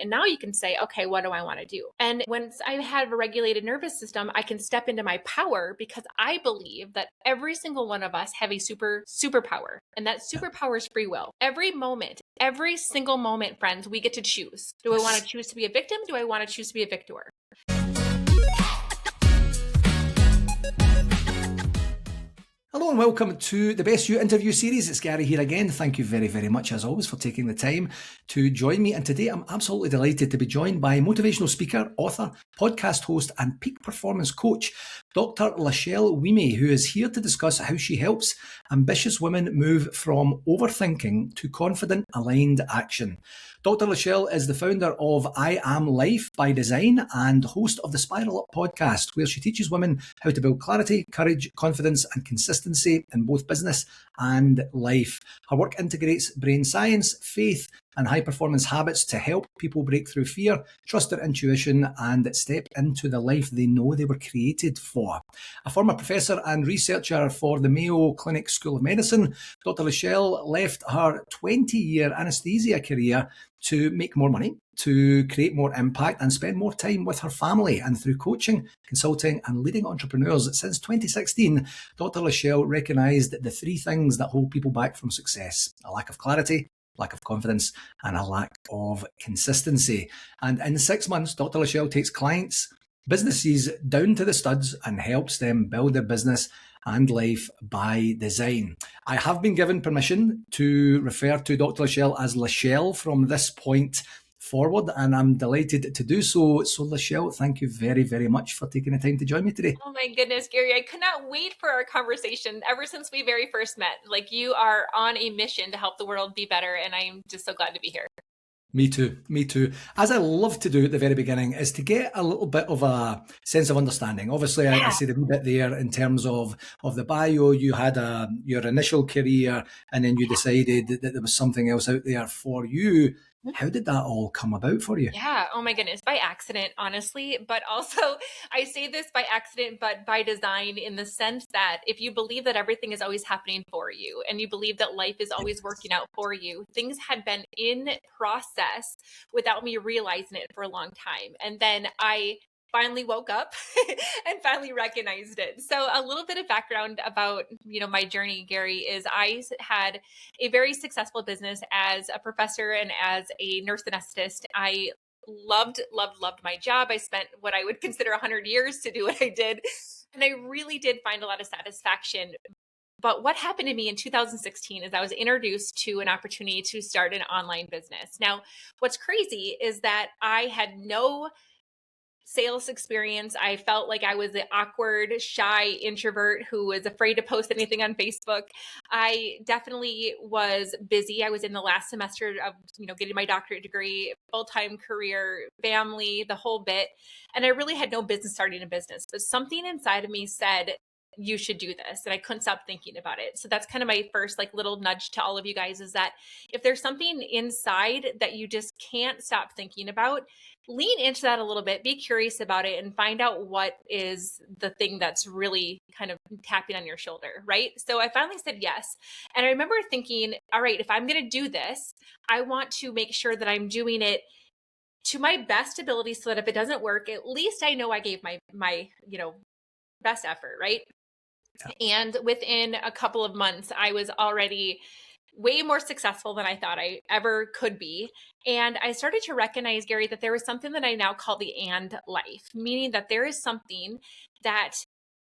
And now you can say, okay, what do I want to do? And once I have a regulated nervous system, I can step into my power because I believe that every single one of us have a superpower. And that superpower is free will. Every moment, every single moment, friends, we get to choose. Do I want to choose to be a victim? Do I want to choose to be a victor? Hello and welcome to the Best You interview series. It's Gary here again. Thank you very, very much as always for taking the time to join me. And today I'm absolutely delighted to be joined by motivational speaker, author, podcast host and peak performance coach, Dr. LaChelle Wieme, who is here to discuss how she helps ambitious women move from overthinking to confident, aligned action. Dr. LaChelle is the founder of I Am Life by Design and host of the Spiral Up podcast, where she teaches women how to build clarity, courage, confidence, and consistency in both business and life. Her work integrates brain science, faith, and high-performance habits to help people break through fear, trust their intuition, and step into the life they know they were created for. A former professor and researcher for the Mayo Clinic School of Medicine, Dr. LaChelle left her 20-year anesthesia career to make more money, to create more impact and spend more time with her family. And through coaching, consulting and leading entrepreneurs since 2016, Dr. LaChelle recognised the three things that hold people back from success: a lack of clarity, lack of confidence, and a lack of consistency. And in 6 months, Dr. LaChelle takes clients, businesses down to the studs and helps them build their business and life by design. I have been given permission to refer to Dr. LaChelle as LaChelle from this point forward, and I'm delighted to do so. So LaChelle, thank you very, very much for taking the time to join me today. Oh my goodness, Gary, I could not wait for our conversation ever since we very first met. Like, you are on a mission to help the world be better, and I'm just so glad to be here. Me too. As I love to do at the very beginning is to get a little bit of a sense of understanding. Obviously, I said a wee bit there in terms of the bio. You had your initial career and then you decided that there was something else out there for you. How did that all come about for you? Yeah. Oh my goodness. By accident, honestly. But also, I say this by accident, but by design, in the sense that if you believe that everything is always happening for you and you believe that life is always working out for you, things had been in process without me realizing it for a long time. And then I finally woke up and finally recognized it. So a little bit of background about, my journey, Gary, is I had a very successful business as a professor and as a nurse anesthetist. I loved my job. I spent what I would consider 100 years to do what I did. And I really did find a lot of satisfaction. But what happened to me in 2016 is I was introduced to an opportunity to start an online business. Now, what's crazy is that I had no sales experience. I felt like I was an awkward, shy introvert who was afraid to post anything on Facebook. I definitely was busy. I was in the last semester of, getting my doctorate degree, full-time career, family, the whole bit. And I really had no business starting a business, but something inside of me said, you should do this. And I couldn't stop thinking about it. So that's kind of my first little nudge to all of you guys, is that if there's something inside that you just can't stop thinking about, lean into that a little bit, be curious about it, and find out what is the thing that's really kind of tapping on your shoulder, right? So I finally said yes. And I remember thinking, all right, if I'm going to do this, I want to make sure that I'm doing it to my best ability, so that if it doesn't work, at least I know I gave my best effort, right? Yeah. And within a couple of months, I was already way more successful than I thought I ever could be. And I started to recognize, Gary, that there was something that I now call the and life, meaning that there is something that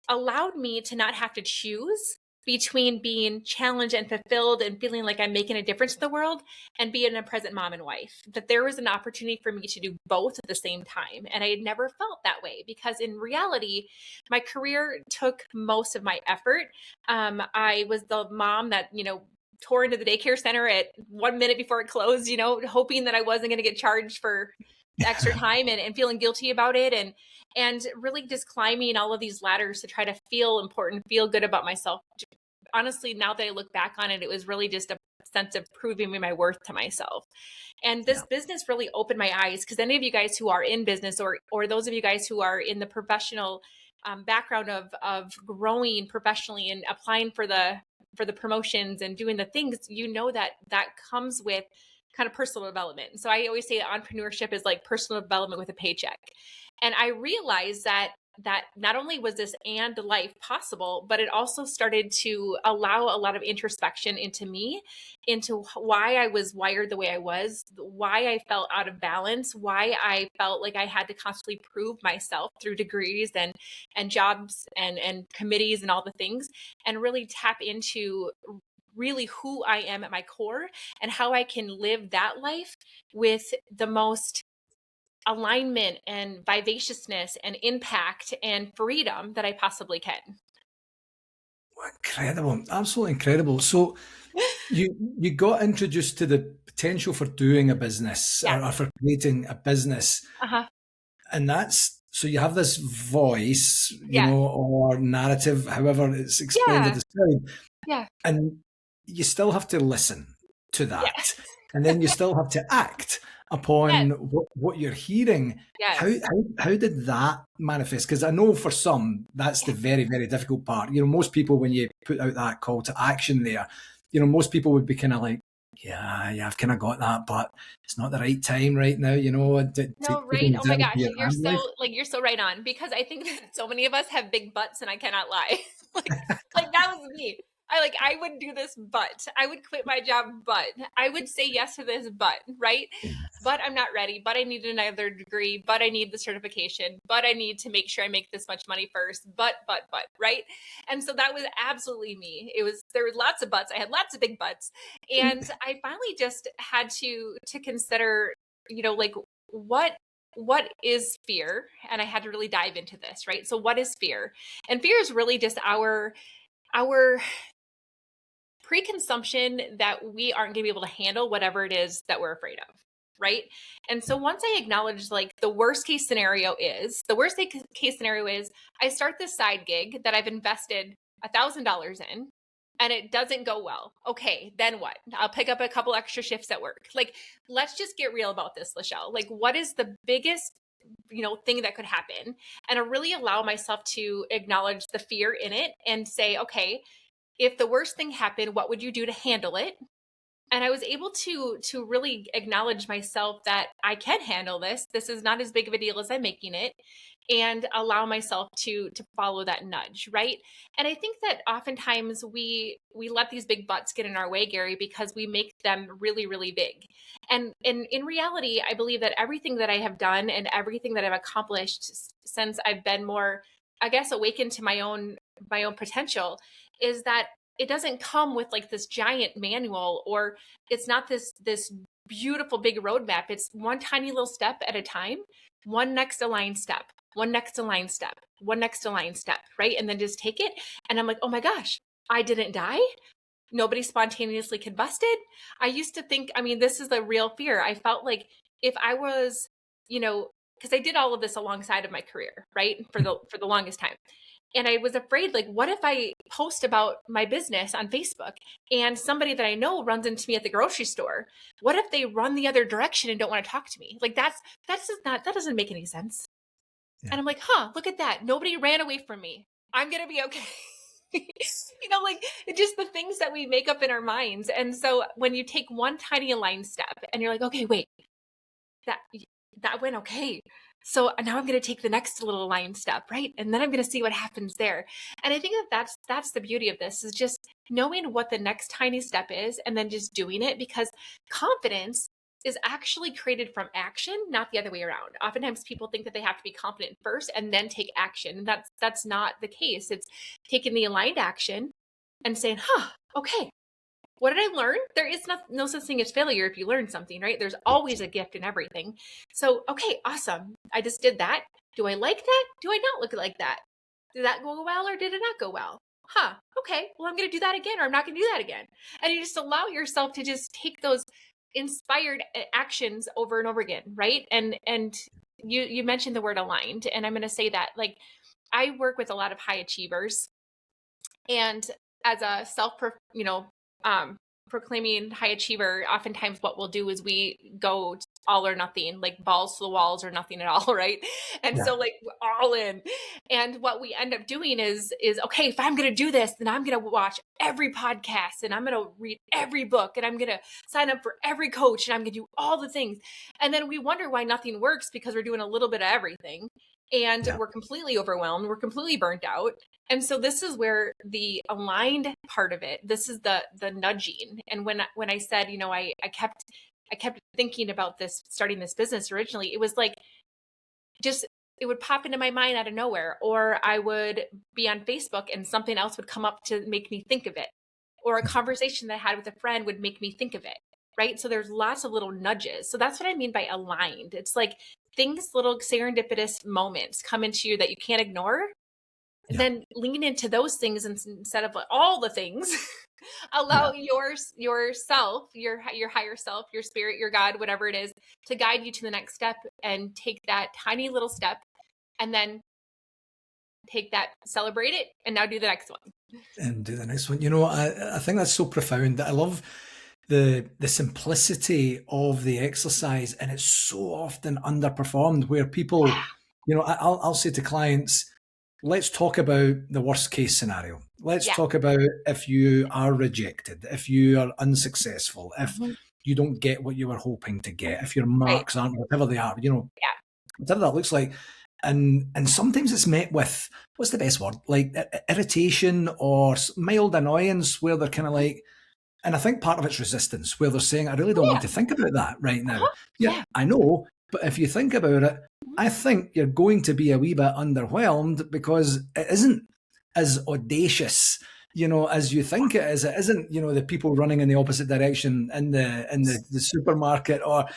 allowed me to not have to choose between being challenged and fulfilled and feeling like I'm making a difference in the world and being a present mom and wife. That there was an opportunity for me to do both at the same time. And I had never felt that way, because in reality, my career took most of my effort. I was the mom that, tore into the daycare center at 1 minute before it closed, hoping that I wasn't going to get charged for extra time and feeling guilty about it. And really just climbing all of these ladders to try to feel important, feel good about myself. Honestly, now that I look back on it, it was really just a sense of proving my worth to myself. And this business really opened my eyes, because any of you guys who are in business, or those of you guys who are in the professional background of growing professionally and applying for the promotions and doing the things, that comes with kind of personal development. So I always say entrepreneurship is like personal development with a paycheck. And I realized that not only was this and life possible, but it also started to allow a lot of introspection into me, into why I was wired the way I was, why I felt out of balance, why I felt like I had to constantly prove myself through degrees and jobs and committees and all the things, and really tap into really who I am at my core and how I can live that life with the most alignment and vivaciousness and impact and freedom that I possibly can. Incredible, absolutely incredible. So you got introduced to the potential for doing a business, Yes. or for creating a business, Uh-huh. and that's so you have this voice, Yeah. or narrative, however it's explained or Yeah. described, Yeah. and you still have to listen to Yeah. that, and then you still have to act Yes. upon what you're hearing. How, Yes. how did that manifest? Because I know for some that's the Yeah. very, very difficult part. Most people, when you put out that call to action there, most people would be kind of like, yeah, I've kind of got that, but it's not the right time right now, No, taking right. the Oh my time for gosh. your own life. You're so right on, because I think that so many of us have big butts and I cannot lie. like that was me. I would do this, but I would quit my job, but I would say yes to this, but right. But I'm not ready, but I need another degree, but I need the certification, but I need to make sure I make this much money first, but, right. And so that was absolutely me. There were lots of buts. I had lots of big butts. And I finally just had to consider, like what is fear? And I had to really dive into this, right? So what is fear? And fear is really just our preconception that we aren't going to be able to handle whatever it is that we're afraid of, right? And so once I acknowledge, like, the worst case scenario is I start this side gig that I've invested $1,000 in, and it doesn't go well. Okay, then what? I'll pick up a couple extra shifts at work. Like, let's just get real about this, LaChelle. Like, what is the biggest thing that could happen? And I really allow myself to acknowledge the fear in it and say, okay, if the worst thing happened, what would you do to handle it? And I was able to really acknowledge myself that I can handle this. This is not as big of a deal as I'm making it, and allow myself to follow that nudge, right? And I think that oftentimes we let these big butts get in our way, Gary, because we make them really, really big. And in reality, I believe that everything that I have done and everything that I've accomplished since I've been more, I guess, awakened to my own potential, is that it doesn't come with like this giant manual, or it's not this beautiful big roadmap. It's one tiny little step at a time, one next aligned step, one next aligned step, one next aligned step, right? And then just take it. And I'm like, oh my gosh, I didn't die. Nobody spontaneously combusted. I used to think, I mean, this is the real fear. I felt like if I was, because I did all of this alongside of my career, right? For the longest time. And I was afraid, like, what if I post about my business on Facebook and somebody that I know runs into me at the grocery store? What if they run the other direction and don't want to talk to me? Like, that doesn't make any sense. Yeah. And I'm like, look at that. Nobody ran away from me. I'm going to be okay. Like, just the things that we make up in our minds. And so when you take one tiny aligned step and you're like, okay, wait, that that went okay. So now I'm going to take the next little aligned step, right? And then I'm going to see what happens there. And I think that's the beauty of this, is just knowing what the next tiny step is and then just doing it, because confidence is actually created from action, not the other way around. Oftentimes people think that they have to be confident first and then take action. And that's not the case. It's taking the aligned action and saying, okay, what did I learn? There is no such thing as failure if you learn something, right? There's always a gift in everything. So, okay, awesome. I just did that. Do I like that? Do I not look like that? Did that go well or did it not go well? Okay. Well, I'm going to do that again, or I'm not going to do that again. And you just allow yourself to just take those inspired actions over and over again, right? And you mentioned the word aligned, and I'm going to say that, like, I work with a lot of high achievers, and as a self, proclaiming high achiever, oftentimes what we'll do is we go all or nothing, like balls to the walls or nothing at all, right? And Yeah. so like we're all in. And what we end up doing is okay, if I'm going to do this, then I'm going to watch every podcast and I'm going to read every book and I'm going to sign up for every coach and I'm going to do all the things. And then we wonder why nothing works because we're doing a little bit of everything and Yeah. we're completely overwhelmed, we're completely burnt out. And so this is where the aligned part of it, this is the nudging. And when I said, I kept thinking about this, starting this business originally, it was like just it would pop into my mind out of nowhere, or I would be on Facebook and something else would come up to make me think of it, or a conversation that I had with a friend would make me think of it, right? So there's lots of little nudges. So that's what I mean by aligned. It's like things, little serendipitous moments come into you that you can't ignore. Yeah. Then lean into those things instead of all the things. Allow yourself, your higher self, your spirit, your God, whatever it is, to guide you to the next step, and take that tiny little step and then take that, celebrate it, and now do the next one. And do the next one. I think that's so profound. I love the simplicity of the exercise, and it's so often underperformed where people, I'll say to clients, let's talk about the worst case scenario. Let's Yeah. talk about if you are rejected, if you are unsuccessful, if you don't get what you were hoping to get, if your marks aren't whatever they are, whatever that looks like. And sometimes it's met with, what's the best word? Like irritation or mild annoyance, where they're kind of like, and I think part of it's resistance, where they're saying, I really don't want to think about that right now. Yeah, I know. But if you think about it, I think you're going to be a wee bit underwhelmed because it isn't as audacious, as you think it is. It isn't, the people running in the opposite direction in the supermarket, or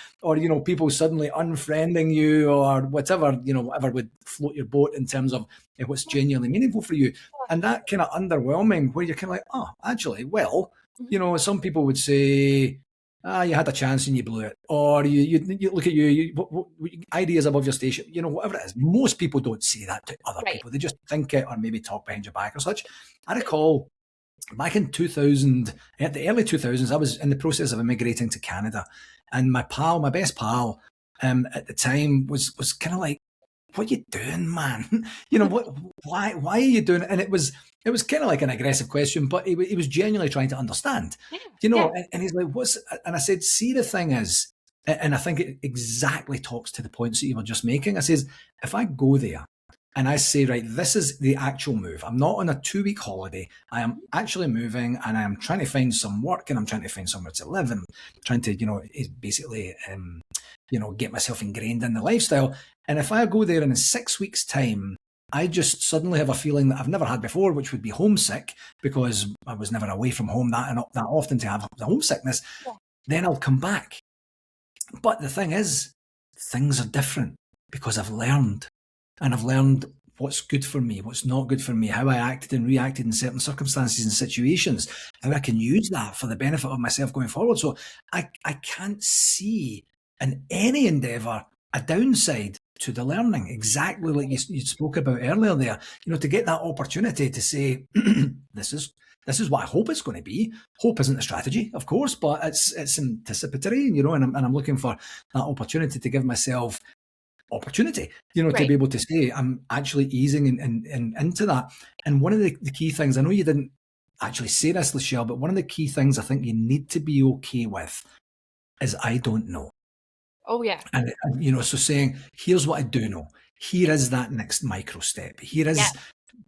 people suddenly unfriending you, or whatever would float your boat in terms of what's genuinely meaningful for you. And that kind of underwhelming, where you're kind of like, oh, actually, well, some people would say, you had a chance and you blew it, or you look at ideas above your station, whatever it is. Most people don't say that to other people. They just think it, or maybe talk behind your back or such. I recall back in 2000, at the early 2000s, I was in the process of immigrating to Canada, and my best pal, at the time was kind of like, what are you doing, man? Why are you doing it? And it was kind of like an aggressive question, but he was genuinely trying to understand, and he's like, and I said, see, the thing is, and I think it exactly talks to the points that you were just making. I says, if I go there and I say, right, this is the actual move. I'm not on a 2-week holiday. I am actually moving, and I am trying to find some work, and I'm trying to find somewhere to live, and trying to, basically, get myself ingrained in the lifestyle. And if I go there in 6 weeks' time, I just suddenly have a feeling that I've never had before, which would be homesick, because I was never away from home that often to have the homesickness. Then I'll come back. But the thing is, things are different because I've learned. And I've learned what's good for me, what's not good for me, how I acted and reacted in certain circumstances and situations, how I can use that for the benefit of myself going forward. So I can't see in any endeavour a downside to the learning, exactly like you spoke about earlier there, to get that opportunity to say, this is what I hope it's going to be. Hope isn't a strategy, of course, but it's anticipatory, and I'm looking for that opportunity to give myself opportunity, to be able to say, I'm actually easing into that. And one of the key things, I know you didn't actually say this, LaChelle, but one of the key things I think you need to be okay with is, I don't know. Oh, yeah. And so saying, here's what I do know. Here is that next micro step. Here is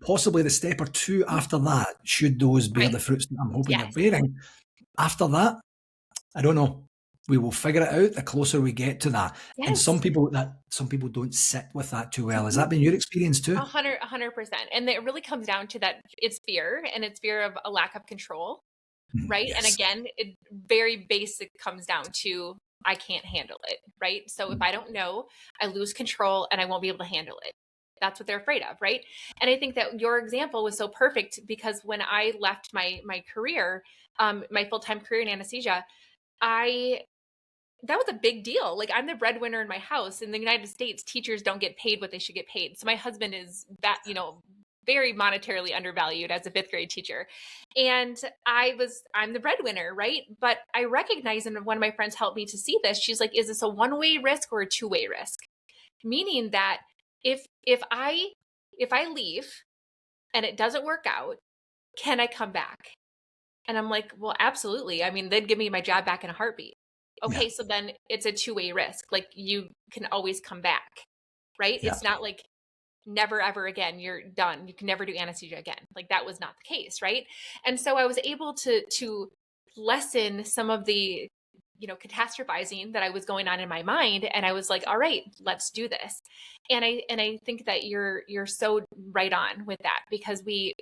possibly the step or two after that, should those bear the fruits that I'm hoping they're bearing. After that, I don't know. We will figure it out the closer we get to that. Yes. And some people don't sit with that too well. Has that been your experience too? 100%. And it really comes down to that. It's fear, and it's fear of a lack of control. Right. Yes. And again, it very basic comes down to, I can't handle it. Right. So if I don't know, I lose control and I won't be able to handle it. That's what they're afraid of. Right. And I think that your example was so perfect, because when I left my career, my full-time career in anesthesia, that was a big deal. Like, I'm the breadwinner in my house. In the United States, teachers don't get paid what they should get paid. So my husband is that, very monetarily undervalued as a fifth grade teacher. And I'm the breadwinner, right? But I recognize, and one of my friends helped me to see this. She's like, is this a one-way risk or a two-way risk? Meaning that if I leave and it doesn't work out, can I come back? And I'm like, well, absolutely. I mean, they'd give me my job back in a heartbeat. Yeah. Okay, so then it's a two-way risk. Like you can always come back, right? Yeah. It's not like never ever again, you're done. You can never do anesthesia again. Like that was not the case, right? And so I was able to lessen some of the catastrophizing that I was going on in my mind, and I was like, all right, let's do this. And I think that you're so right on with that, because we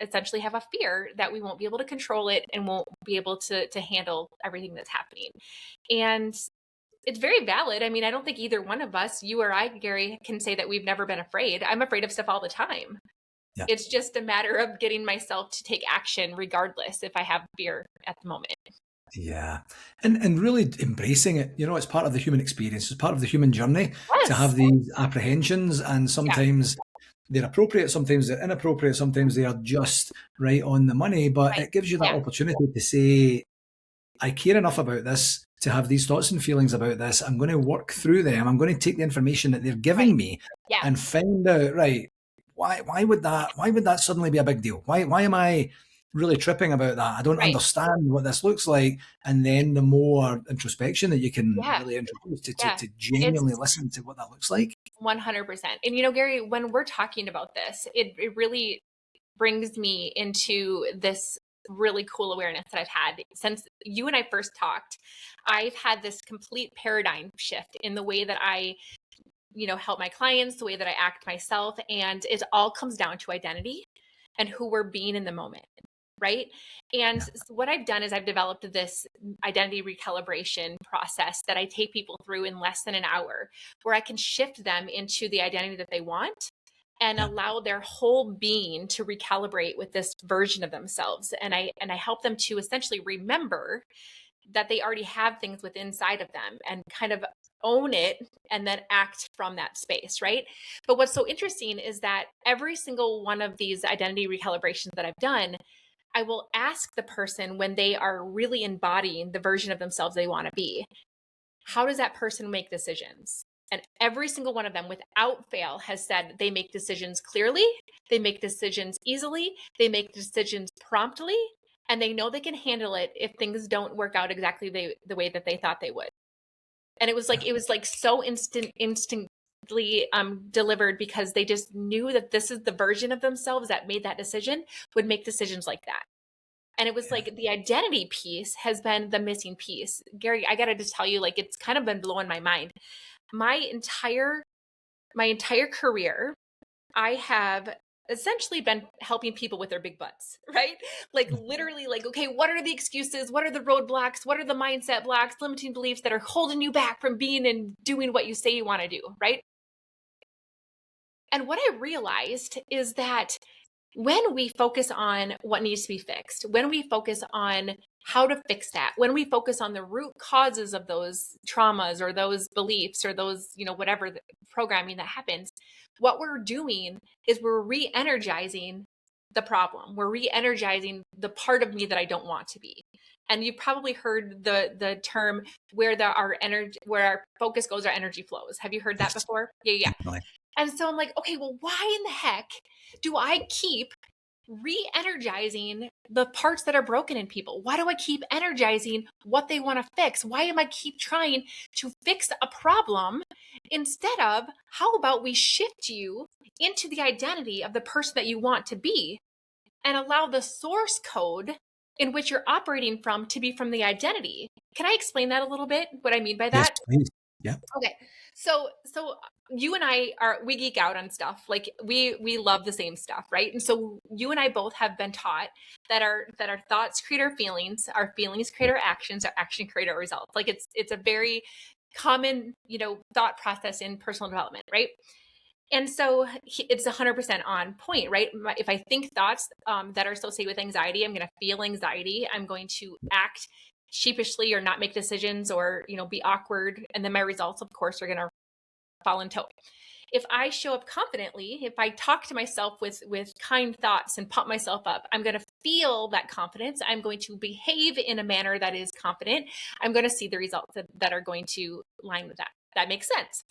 essentially have a fear that we won't be able to control it and won't be able to handle everything that's happening. And it's very valid. I mean, I don't think either one of us, you or I, Gary, can say that we've never been afraid. I'm afraid of stuff all the time. Yeah. It's just a matter of getting myself to take action regardless if I have fear at the moment. Yeah. And really embracing it. It's part of the human experience. It's part of the human journey to have Yes. these apprehensions. And Yeah. sometimes they're appropriate, sometimes they're inappropriate, sometimes they are just right on the money. But Right. it gives you that Yeah. opportunity to say, I care enough about this to have these thoughts and feelings about this. I'm going to work through them. I'm going to take the information that they're giving Right. me Yeah. and find out, right, why would that suddenly be a big deal? Why am I really tripping about that? I don't Right. understand what this looks like. And then the more introspection that you can Yeah. really introduce Yeah. to genuinely It's listen to what that looks like. 100%. And Gary, when we're talking about this, it really brings me into this really cool awareness that I've had since you and I first talked. I've had this complete paradigm shift in the way that I help my clients, the way that I act myself. And it all comes down to identity and who we're being in the moment. Right. And Yeah. so what I've done is I've developed this identity recalibration process that I take people through in less than an hour, where I can shift them into the identity that they want and Yeah. allow their whole being to recalibrate with this version of themselves. And I help them to essentially remember that they already have things within inside of them and kind of own it and then act from that space, right? But what's so interesting is that every single one of these identity recalibrations that I've done, I will ask the person when they are really embodying the version of themselves they want to be, how does that person make decisions? And every single one of them, without fail, has said they make decisions clearly, they make decisions easily, they make decisions promptly, and they know they can handle it if things don't work out exactly the way that they thought they would. And it was like so instantly delivered, because they just knew that this is the version of themselves that made that decision, would make decisions like that. And it was Yeah. like the identity piece has been the missing piece. Gary, I got to just tell you, like, it's kind of been blowing my mind. My entire career, I have essentially been helping people with their big butts, right? Like literally, like, okay, what are the excuses? What are the roadblocks? What are the mindset blocks, limiting beliefs that are holding you back from being and doing what you say you want to do, right? And what I realized is that when we focus on what needs to be fixed, when we focus on how to fix that, when we focus on the root causes of those traumas or those beliefs or those, whatever the programming that happens, what we're doing is we're re-energizing the problem. We're re-energizing the part of me that I don't want to be. And you probably heard the term where our focus goes, our energy flows. Have you heard that Yes. before? Yeah. Definitely. And so I'm like, okay, well, why in the heck do I keep re-energizing the parts that are broken in people? Why do I keep energizing what they want to fix? Why am I keep trying to fix a problem instead of, how about we shift you into the identity of the person that you want to be and allow the source code in which you're operating from to be from the identity? Can I explain that a little bit? What I mean by Yes, that? please. Yeah. Okay. So you and I we geek out on stuff. Like we love the same stuff, right? And so you and I both have been taught that our thoughts create our feelings create our actions, our action create our results. Like it's a very common, thought process in personal development, right? And so it's 100% on point, right? If I think thoughts that are associated with anxiety, I'm going to feel anxiety. I'm going to act sheepishly or not make decisions or, be awkward. And then my results, of course, are going to fall in tow. If I show up confidently, if I talk to myself with kind thoughts and pump myself up, I'm going to feel that confidence. I'm going to behave in a manner that is confident. I'm going to see the results that are going to line with that. That makes sense.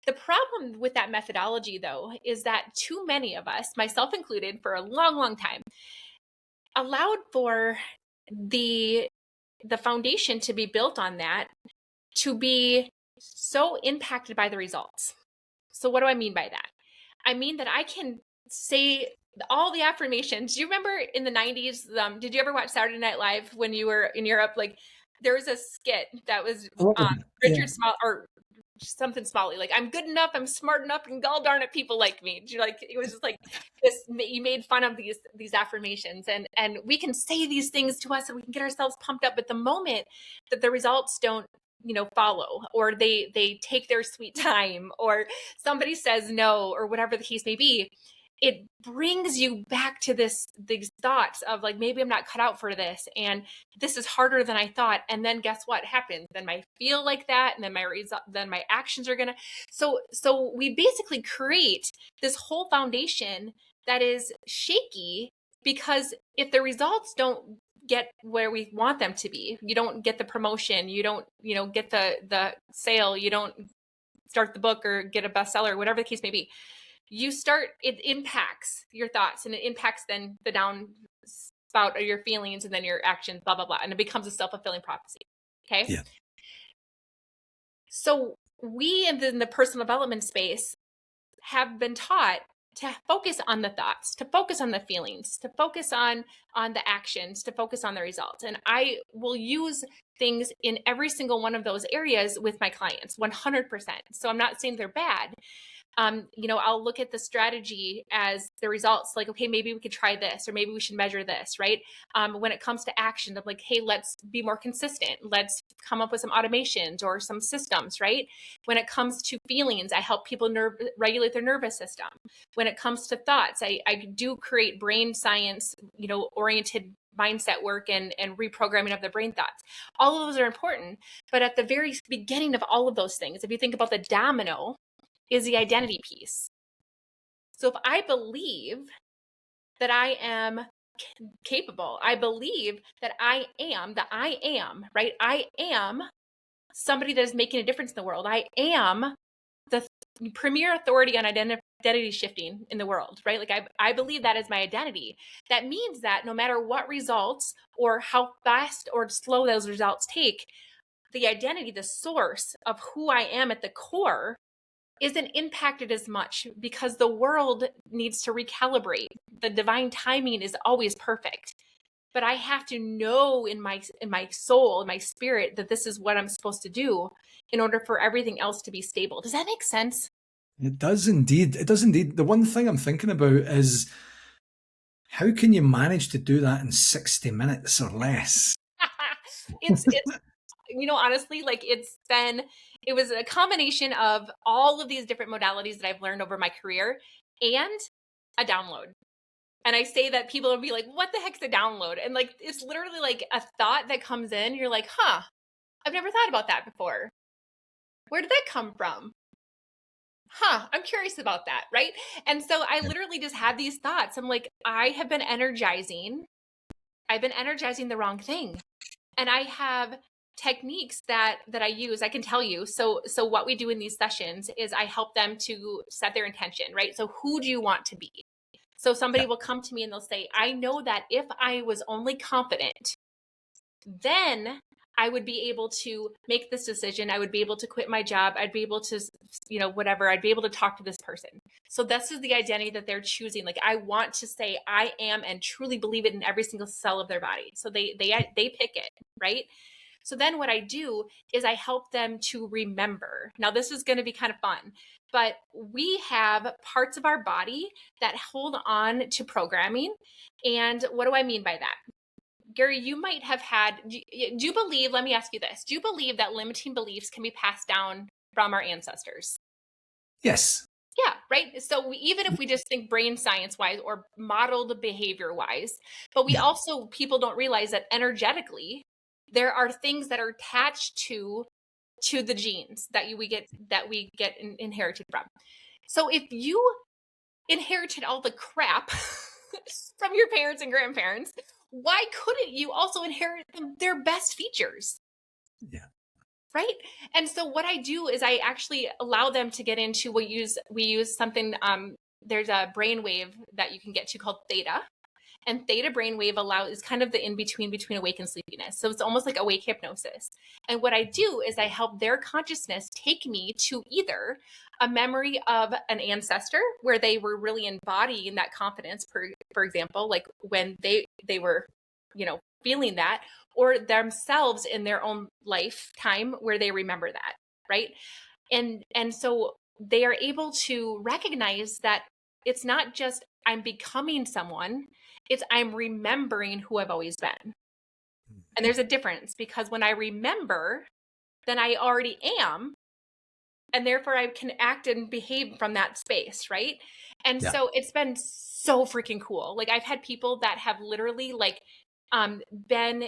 The problem with that methodology, though, is that too many of us, myself included, for a long, long time, allowed for the foundation to be built on that to be so impacted by the results. So what do I mean by that? I mean that I can say all the affirmations. Do you remember in the 90s, did you ever watch Saturday Night Live when you were in Europe? Like there was a skit that was Richard Small or something Smalley, like, I'm good enough, I'm smart enough, and gall darn it, people like me. You're like, it was just like this, you made fun of these affirmations, and we can say these things to us and we can get ourselves pumped up, but the moment that the results don't follow, or they take their sweet time, or somebody says no, or whatever the case may be, it brings you back to these thoughts of like, maybe I'm not cut out for this, and this is harder than I thought. And then guess what happens? Then I feel like that, and then my actions are gonna. So we basically create this whole foundation that is shaky, because if the results don't get where we want them to be, you don't get the promotion, you don't get the sale, you don't start the book or get a bestseller, whatever the case may be, it impacts your thoughts, and it impacts then the down spout of your feelings, and then your actions, blah, blah, blah. And it becomes a self-fulfilling prophecy. Okay. Yeah. So we in the personal development space have been taught to focus on the thoughts, to focus on the feelings, to focus on the actions, to focus on the results. And I will use things in every single one of those areas with my clients, 100%. So I'm not saying they're bad. I'll look at the strategy as the results, like, okay, maybe we could try this, or maybe we should measure this, right? When it comes to action, I'm like, hey, let's be more consistent. Let's come up with some automations or some systems, right? When it comes to feelings, I help people regulate their nervous system. When it comes to thoughts, I do create brain science, oriented mindset work and reprogramming of the brain thoughts. All of those are important. But at the very beginning of all of those things, if you think about the domino, is the identity piece. So if I believe that I am capable, I believe that I am, right? I am somebody that is making a difference in the world. I am the premier authority on identity shifting in the world, right? Like I believe that is my identity. That means that no matter what results or how fast or slow those results take, the identity, the source of who I am at the core, isn't impacted as much, because the world needs to recalibrate. The divine timing is always perfect, but I have to know in my soul, in my spirit, that this is what I'm supposed to do in order for everything else to be stable. Does that make sense? It does indeed. It does indeed. The one thing I'm thinking about is, how can you manage to do that in 60 minutes or less? it's honestly, like it was a combination of all of these different modalities that I've learned over my career and a download. And I say that people will be like, what the heck's a download? And like, it's literally like a thought that comes in. You're like, I've never thought about that before. Where did that come from? I'm curious about that. Right. And so I literally just had these thoughts. I'm like, I've been energizing the wrong thing. And I have techniques that I use. I can tell you. So what we do in these sessions is I help them to set their intention, right? So who do you want to be? So somebody will come to me and they'll say, I know that if I was only confident, then I would be able to make this decision. I would be able to quit my job. I'd be able to, whatever. I'd be able to talk to this person. So this is the identity that they're choosing. Like, I want to say I am, and truly believe it in every single cell of their body. So they pick it, right? So then what I do is I help them to remember. Now, this is going to be kind of fun, but we have parts of our body that hold on to programming. And what do I mean by that? Gary, you might have had, do you believe, let me ask you this, do you believe that limiting beliefs can be passed down from our ancestors? Yes. Yeah, right. So even if we just think brain science wise or modeled behavior wise, but we also, people don't realize that energetically, there are things that are attached to to the genes that we get inherited from. So if you inherited all the crap from your parents and grandparents, why couldn't you also inherit their best features? Yeah. Right. And so what I do is I actually allow them to get into, we use something, there's a brainwave that you can get to called theta. And theta brainwave is kind of the in-between between awake and sleepiness. So it's almost like awake hypnosis. And what I do is I help their consciousness take me to either a memory of an ancestor where they were really embodying that confidence, for example, like when they were, feeling that, or themselves in their own lifetime where they remember that, right? And so they are able to recognize that it's not just I'm becoming someone, it's I'm remembering who I've always been. And there's a difference, because when I remember, then I already am, and therefore I can act and behave from that space, right? And so it's been so freaking cool. Like I've had people that have literally been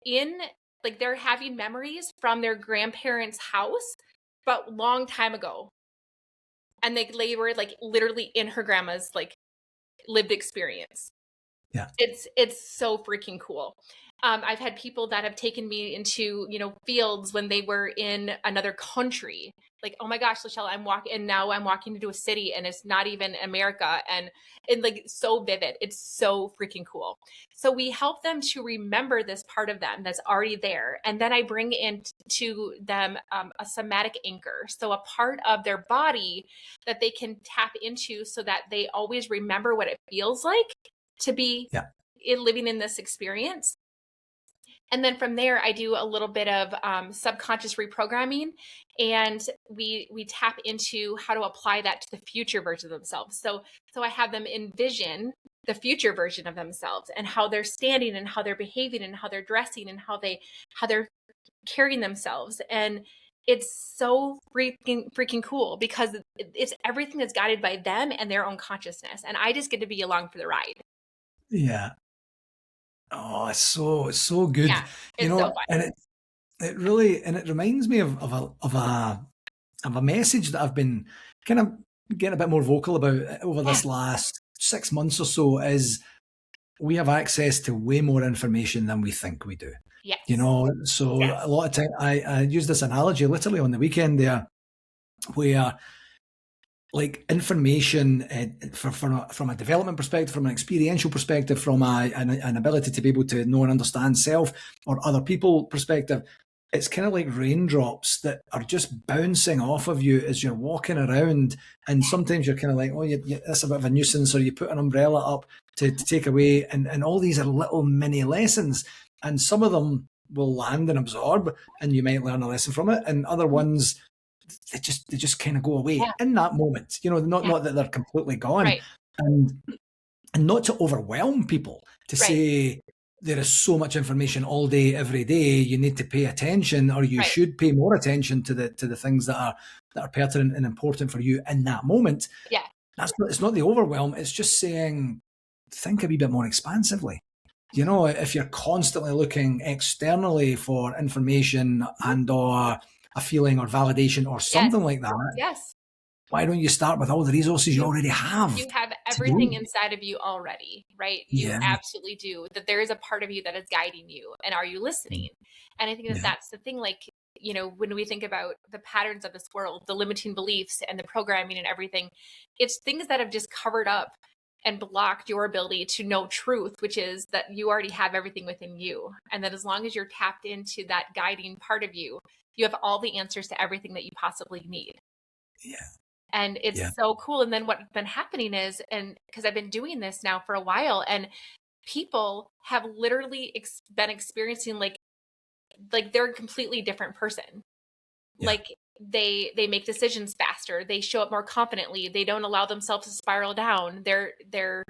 in, like they're having memories from their grandparents' house, but long time ago. And they were like literally in her grandma's like lived experience. Yeah. It's so freaking cool. I've had people that have taken me into, fields when they were in another country. Like, oh my gosh, LaChelle, now I'm walking into a city and it's not even America, and like so vivid. It's so freaking cool. So we help them to remember this part of them that's already there. And then I bring in to them a somatic anchor. So a part of their body that they can tap into so that they always remember what it feels like to be living in this experience. And then from there, I do a little bit of subconscious reprogramming, and we tap into how to apply that to the future version of themselves. So I have them envision the future version of themselves and how they're standing and how they're behaving and how they're dressing and how they're carrying themselves. And it's so freaking cool, because it's everything that's guided by them and their own consciousness. And I just get to be along for the ride. Yeah. Oh, it's so good. Yeah, it's so fun. And it really, and it reminds me of a message that I've been kind of getting a bit more vocal about over this last 6 months or so, is we have access to way more information than we think we do. Yes. So a lot of time I use this analogy literally on the weekend there, where like information from a development perspective, from an experiential perspective, from an ability to be able to know and understand self or other people perspective, it's kind of like raindrops that are just bouncing off of you as you're walking around. And sometimes you're kind of like, oh, that's a bit of a nuisance, or you put an umbrella up to take away. And all these are little mini lessons. And some of them will land and absorb, and you might learn a lesson from it. And other ones, they just kind of go away in that moment. Not that they're completely gone. Right. And not to overwhelm people, to say there is so much information all day, every day, you need to pay attention, or you should pay more attention to the things that are pertinent and important for you in that moment. Yeah. It's not the overwhelm. It's just saying, think a wee bit more expansively. If you're constantly looking externally for information and or a feeling or validation or something like that. Yes. Why don't you start with all the resources you already have? You have everything inside of you already, right? You Yeah. absolutely do. That there is a part of you that is guiding you. And are you listening? And I think that's the thing, like, when we think about the patterns of this world, the limiting beliefs and the programming and everything, it's things that have just covered up and blocked your ability to know truth, which is that you already have everything within you. And that as long as you're tapped into that guiding part of you, you have all the answers to everything that you possibly need. Yeah. And it's so cool. And then what's been happening is, and because I've been doing this now for a while, and people have literally been experiencing like they're a completely different person. Yeah. Like they make decisions faster. They show up more confidently. They don't allow themselves to spiral down. Their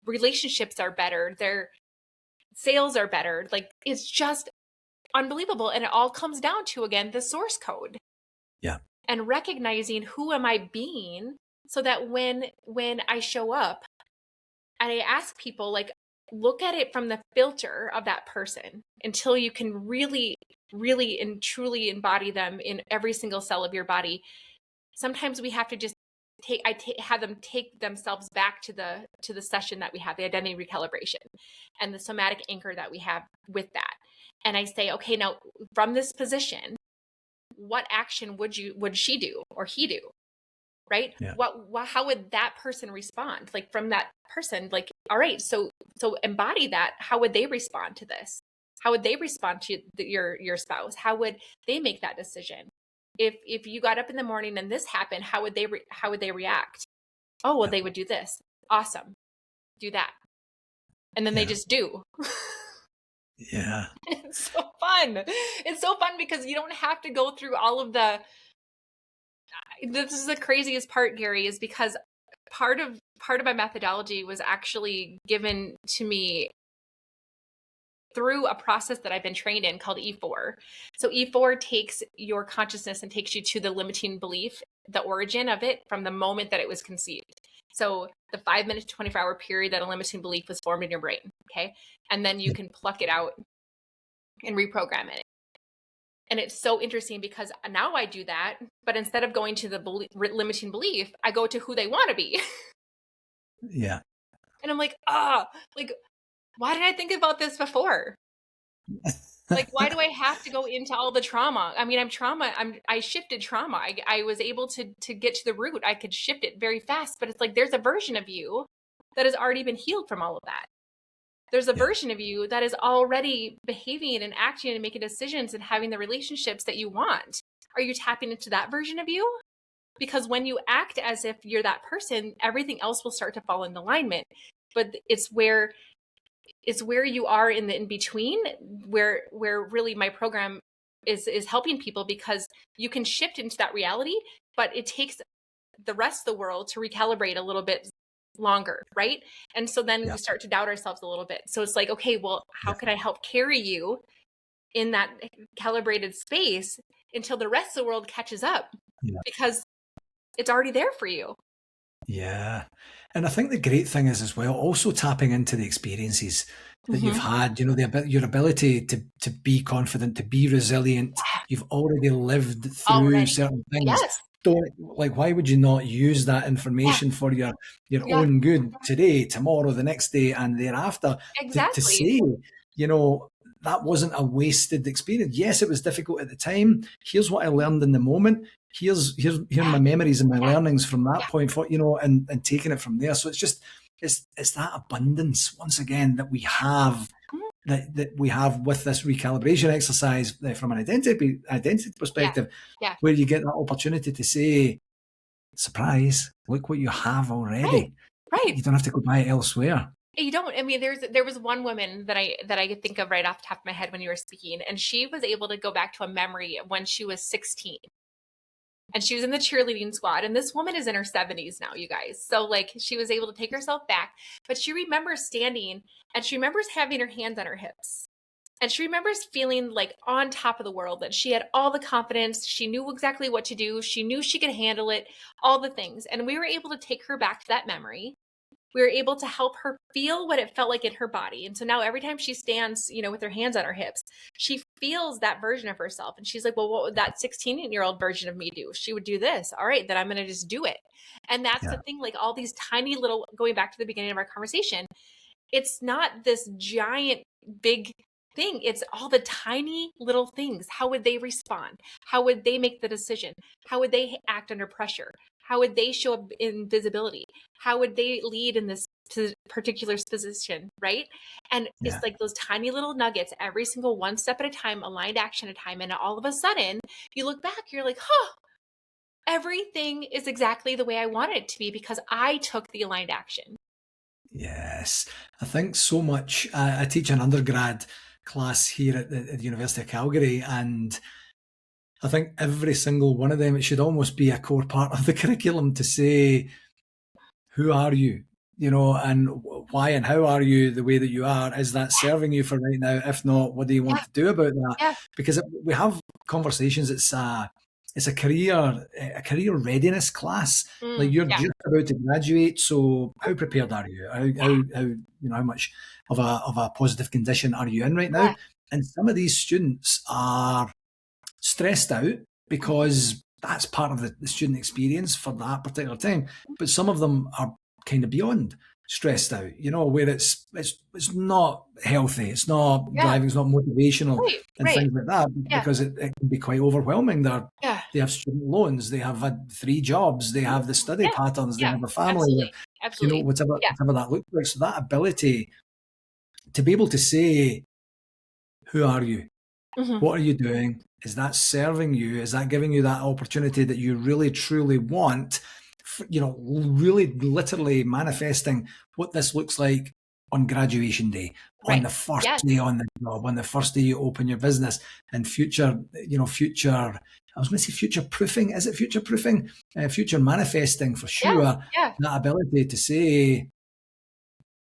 relationships are better. Their sales are better. Like it's just unbelievable. And it all comes down to, again, the source code. Yeah. And recognizing who am I being, so that when I show up and I ask people, like, look at it from the filter of that person until you can really really and truly embody them in every single cell of your body, sometimes we have to just have them take themselves back to the session that we have, the identity recalibration and the somatic anchor that we have with that. And I say, okay, now from this position, what action would she do or he do? Right? Yeah. How would that person respond? Like from that person, like, all right, so embody that. How would they respond to this? How would they respond to your spouse? How would they make that decision? If you got up in the morning and this happened, how would they react? Oh, well, they would do this. Awesome. Do that. And then they just do. Yeah. It's so fun. It's so fun because you don't have to go through all of the, this is the craziest part, Gary, is because part of my methodology was actually given to me through a process that I've been trained in called E4. So E4 takes your consciousness and takes you to the limiting belief, the origin of it from the moment that it was conceived. So the 5 minute to 24-hour period that a limiting belief was formed in your brain. Okay. And then you can pluck it out and reprogram it. And it's so interesting because now I do that, but instead of going to the limiting belief, I go to who they want to be. Yeah. And I'm like, why did I think about this before? Like, why do I have to go into all the trauma? I mean, I shifted trauma. I was able to get to the root. I could shift it very fast, but it's like, there's a version of you that has already been healed from all of that. There's a version of you that is already behaving and acting and making decisions and having the relationships that you want. Are you tapping into that version of you? Because when you act as if you're that person, everything else will start to fall in alignment. But it's where you are in the in-between where really my program is helping people, because you can shift into that reality, but it takes the rest of the world to recalibrate a little bit longer, right? And so then we start to doubt ourselves a little bit. So it's like, okay, well, how can I help carry you in that calibrated space until the rest of the world catches up? Because it's already there for you. Yeah. And I think the great thing is as well, also tapping into the experiences that you've had, you know, your ability to be confident, to be resilient. You've already lived through certain things. Yes. Why would you not use that information for your own good today, tomorrow, the next day, and thereafter? Exactly. To say, you know, that wasn't a wasted experience. Yes, it was difficult at the time. Here's what I learned in the moment. Here are my memories and my learnings from that point for, you know, and taking it from there. So it's just, it's that abundance once again that we have, that we have with this recalibration exercise from an identity perspective, where you get that opportunity to say, surprise, look what you have already. Right. You don't have to go buy it elsewhere. You don't. I mean, there was one woman that I think of right off the top of my head when you were speaking, and she was able to go back to a memory of when she was 16. And she was in the cheerleading squad. And this woman is in her 70s now, you guys. So like, she was able to take herself back, but she remembers standing and she remembers having her hands on her hips. And she remembers feeling like on top of the world, that she had all the confidence. She knew exactly what to do. She knew she could handle it, all the things. And we were able to take her back to that memory. We were able to help her feel what it felt like in her body. And so now every time she stands, you know, with her hands on her hips, she feels that version of herself. And she's like, well, what would that 16-year-old version of me do? She would do this. All right, then I'm going to just do it. And that's the thing, like all these tiny little, going back to the beginning of our conversation, it's not this giant, big thing. It's all the tiny little things. How would they respond? How would they make the decision? How would they act under pressure? How would they show up in visibility? How would they lead in this particular position, right? And it's like those tiny little nuggets, every single one step at a time, aligned action at a time. And all of a sudden, you look back, you're like, everything is exactly the way I want it to be because I took the aligned action. Yes. I think so much. I teach an undergrad class here at the University of Calgary, and I think every single one of them, it should almost be a core part of the curriculum to say, who are you? You know, and why and how are you the way that you are? Is that serving you for right now? If not, what do you want to do about that? Because we have conversations, it's a career readiness class. Like you're just about to graduate, so how prepared are you? How you know, how much of a positive condition are you in right now? And some of these students are stressed out because that's part of the student experience for that particular time. But some of them are kind of beyond stressed out, where it's not healthy, it's not Yeah. driving, it's not motivational and Right. things like that, Yeah. because it can be quite overwhelming. Yeah. They have student loans, they have had 3 jobs, they have the study Yeah. patterns, they Yeah. have a family, Absolutely. whatever Yeah. that looks like. So that ability to be able to say, who are you? What are you doing? Is that serving you? Is that giving you that opportunity that you really truly want? Really literally manifesting what this looks like on graduation day, on Right. the first Yes. day on the job, on the first day you open your business, and future, I was going to say future proofing. Is it future proofing? Future manifesting for sure. Yeah. That ability to say,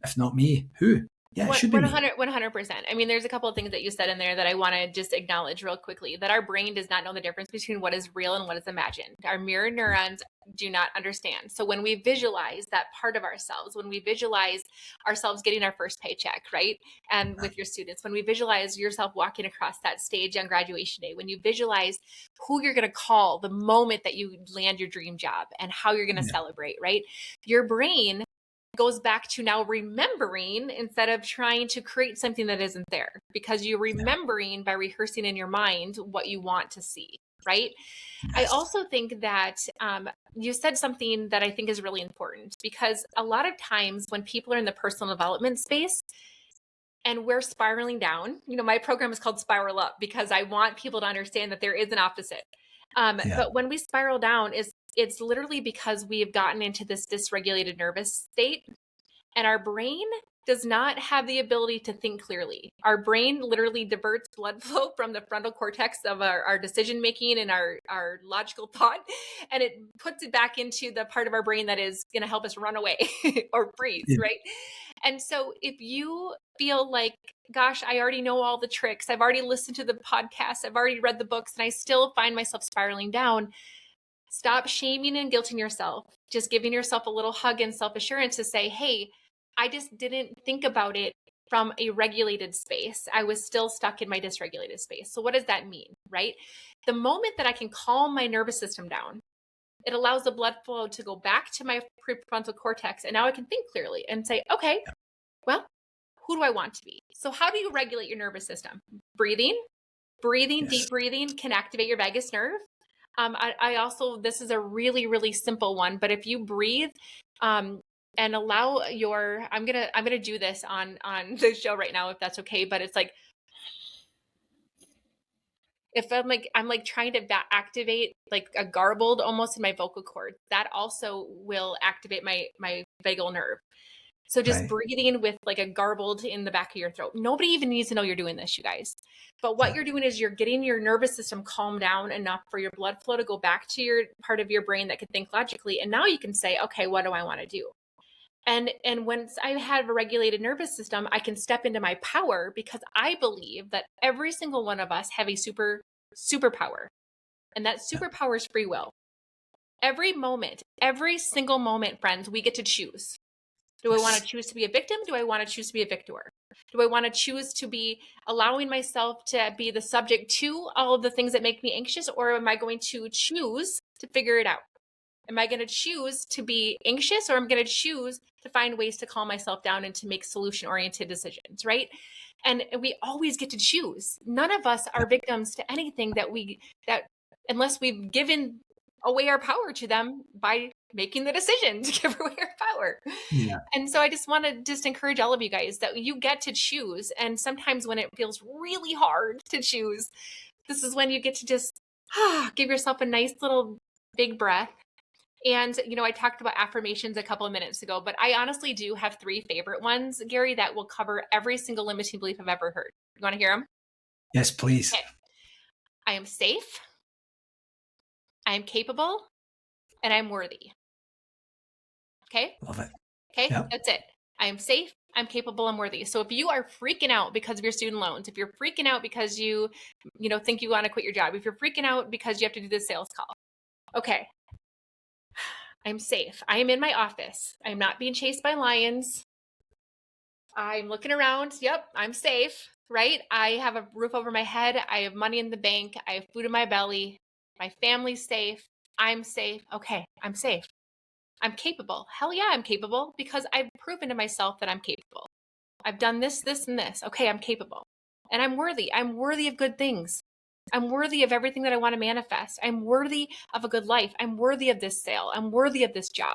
if not me, who? Yeah, it should be me. 100%. I mean, there's a couple of things that you said in there that I want to just acknowledge real quickly, that our brain does not know the difference between what is real and what is imagined. Our mirror neurons do not understand. So when we visualize that part of ourselves, when we visualize ourselves getting our first paycheck, right? And with your students, when we visualize yourself walking across that stage on graduation day, when you visualize who you're going to call the moment that you land your dream job and how you're going to celebrate, right? Your brain goes back to now remembering instead of trying to create something that isn't there, because you're remembering by rehearsing in your mind what you want to see, right? I also think that you said something that I think is really important, because a lot of times when people are in the personal development space and we're spiraling down, my program is called Spiral Up, because I want people to understand that there is an opposite. But when we spiral down, it's literally because we have gotten into this dysregulated nervous state, and our brain does not have the ability to think clearly. Our brain literally diverts blood flow from the frontal cortex of our decision making and our logical thought, and it puts it back into the part of our brain that is going to help us run away or freeze, right? And so if you feel like, gosh, I already know all the tricks, I've already listened to the podcasts, I've already read the books, and I still find myself spiraling down, stop shaming and guilting yourself. Just giving yourself a little hug and self-assurance to say, hey, I just didn't think about it from a regulated space. I was still stuck in my dysregulated space. So what does that mean, right? The moment that I can calm my nervous system down, it allows the blood flow to go back to my prefrontal cortex. And now I can think clearly and say, okay, well, who do I want to be? So how do you regulate your nervous system? Breathing, deep breathing can activate your vagus nerve. I also, this is a really, really simple one, but if you breathe, and allow your, I'm gonna do this on the show right now, if that's okay. But it's like, if I'm like trying to activate like a garbled almost in my vocal cords, that also will activate my vagal nerve. So just breathing with like a garbled in the back of your throat. Nobody even needs to know you're doing this, you guys. But what you're doing is you're getting your nervous system calmed down enough for your blood flow to go back to your part of your brain that can think logically. And now you can say, okay, what do I want to do? And once I have a regulated nervous system, I can step into my power, because I believe that every single one of us have a superpower. And that superpower is free will. Every moment, every single moment, friends, we get to choose. Do I want to choose to be a victim? Do I want to choose to be a victor? Do I want to choose to be allowing myself to be the subject to all of the things that make me anxious? Or am I going to choose to figure it out? Am I going to choose to be anxious, or I'm going to choose to find ways to calm myself down and to make solution-oriented decisions, right? And we always get to choose. None of us are victims to anything that unless we've given away our power to them by making the decision to give away our power. Yeah. And so I just want to just encourage all of you guys that you get to choose. And sometimes when it feels really hard to choose, this is when you get to just give yourself a nice little big breath. And, I talked about affirmations a couple of minutes ago, but I honestly do have 3 favorite ones, Gary, that will cover every single limiting belief I've ever heard. You want to hear them? Yes, please. Okay. I am safe, I am capable, and I'm worthy. Okay? Love it. Okay? Yep. That's it. I am safe, I'm capable, I'm worthy. So if you are freaking out because of your student loans, if you're freaking out because you think you want to quit your job, if you're freaking out because you have to do this sales call, okay. I'm safe. I am in my office. I'm not being chased by lions. I'm looking around. Yep, I'm safe. right? I have a roof over my head. I have money in the bank. I have food in my belly. My family's safe. I'm safe. Okay, I'm safe. I'm capable. Hell yeah, I'm capable because I've proven to myself that I'm capable. I've done this, this, and this. Okay, I'm capable. And I'm worthy. I'm worthy of good things. I'm worthy of everything that I want to manifest. I'm worthy of a good life. I'm worthy of this sale. I'm worthy of this job.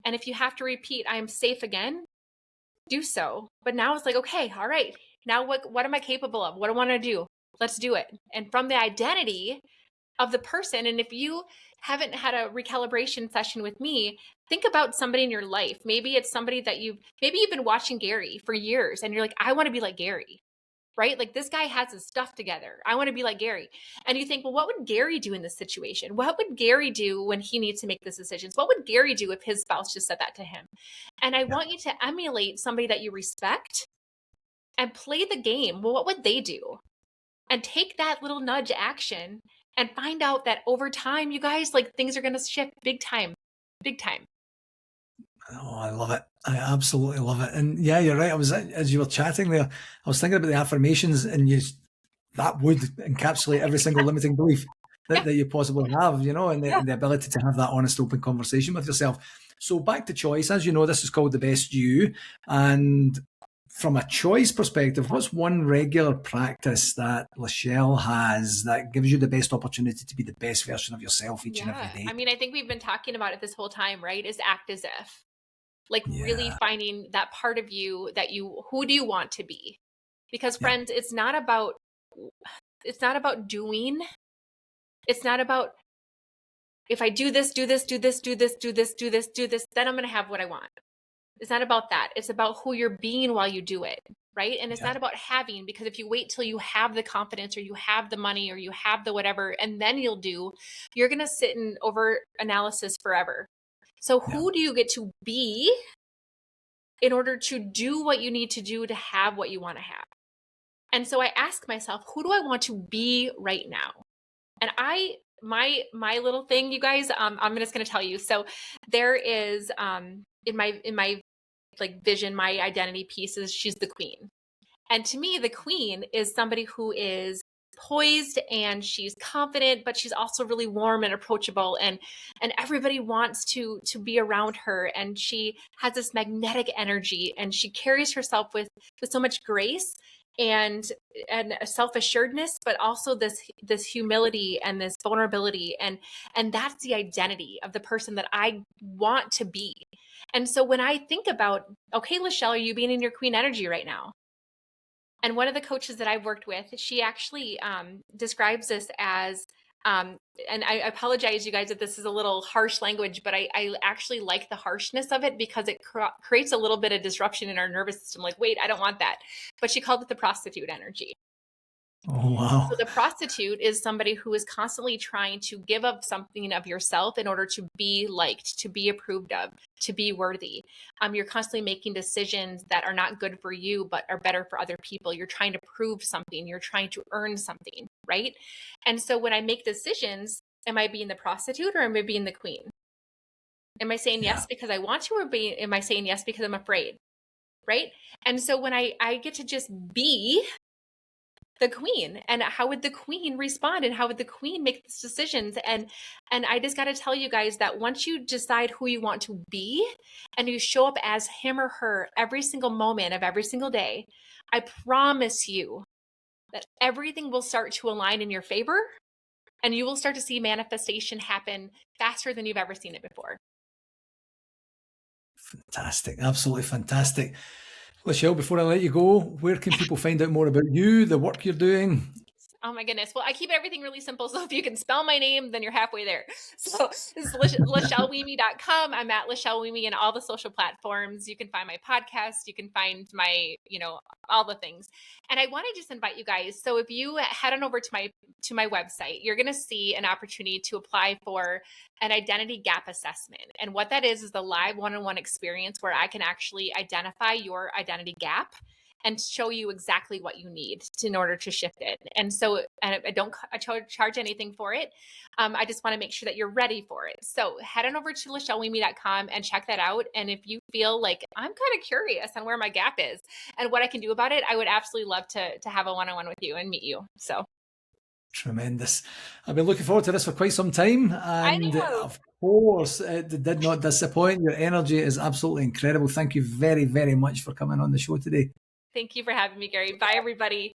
And if you have to repeat, I am safe again, do so. But now it's like, okay, all right. Now what am I capable of? What do I want to do? Let's do it. And from the identity of the person, and if you haven't had a recalibration session with me, think about somebody in your life. Maybe it's somebody that you've been watching Gary for years and you're like, I want to be like Gary. Right? Like this guy has his stuff together. I want to be like Gary. And you think, well, what would Gary do in this situation? What would Gary do when he needs to make these decisions? What would Gary do if his spouse just said that to him? And I want you to emulate somebody that you respect and play the game. Well, what would they do? And take that little nudge action and find out that over time, you guys, like things are going to shift big time, big time. Oh, I love it. I absolutely love it. And yeah, you're right. As you were chatting there, I was thinking about the affirmations, and that would encapsulate every single limiting belief Yeah. that you possibly have, and the ability to have that honest, open conversation with yourself. So back to choice, as you know, this is called the best you. And from a choice perspective, what's one regular practice that LaChelle has that gives you the best opportunity to be the best version of yourself each and every day? I mean, I think we've been talking about it this whole time, right? Is act as if. Like really Yeah. finding that part of you that who do you want to be? Because Yeah. friends, it's not about doing. It's not about if I do this, do this, do this, do this, do this, do this, do this, then I'm going to have what I want. It's not about that. It's about who you're being while you do it, right? And it's Yeah. not about having, because if you wait till you have the confidence or you have the money or you have the whatever, and then you're going to sit in over analysis forever. So Yeah. who do you get to be in order to do what you need to do to have what you want to have? And so I ask myself, who do I want to be right now? And my little thing, you guys, I'm just going to tell you. So there is in my like vision, my identity piece is she's the queen. And to me, the queen is somebody who is poised and she's confident, but she's also really warm and approachable, and everybody wants to be around her, and she has this magnetic energy, and she carries herself with so much grace and self-assuredness, but also this humility and this vulnerability, and that's the identity of the person that I want to be. And so when I think about, okay, LaChelle, are you being in your queen energy right now? And one of the coaches that I've worked with, she actually describes this as, and I apologize, you guys, if this is a little harsh language, but I actually like the harshness of it because it creates a little bit of disruption in our nervous system. Like, wait, I don't want that. But she called it the prostitute energy. Oh, wow. So the prostitute is somebody who is constantly trying to give up something of yourself in order to be liked, to be approved of, to be worthy. You're constantly making decisions that are not good for you, but are better for other people. You're trying to prove something. You're trying to earn something, right? And so when I make decisions, am I being the prostitute or am I being the queen? Am I saying Yeah. yes because I want to, or am I saying yes because I'm afraid, right? And so when I get to just be the queen, and how would the queen respond, and how would the queen make these decisions, and I just got to tell you guys that once you decide who you want to be and you show up as him or her every single moment of every single day, I promise you that everything will start to align in your favor, and you will start to see manifestation happen faster than you've ever seen it before. Fantastic. Absolutely fantastic. LaChelle, before I let you go, where can people find out more about you, the work you're doing? Oh my goodness. Well, I keep everything really simple. So if you can spell my name, then you're halfway there. So this is LaChelleWieme.com. I'm at LaChelle Wieme in all the social platforms. You can find my podcast. You can find my, all the things. And I want to just invite you guys. So if you head on over to my website, you're going to see an opportunity to apply for an identity gap assessment. And what that is the live one-on-one experience where I can actually identify your identity gap and show you exactly what you need in order to shift it. And so I don't charge anything for it. I just want to make sure that you're ready for it. So head on over to LaChelleWieme.com and check that out. And if you feel like I'm kind of curious on where my gap is and what I can do about it, I would absolutely love to have a one-on-one with you and meet you. So tremendous. I've been looking forward to this for quite some time, and of course, it did not disappoint. Your energy is absolutely incredible. Thank you very, very much for coming on the show today. Thank you for having me, Gary. Bye, everybody.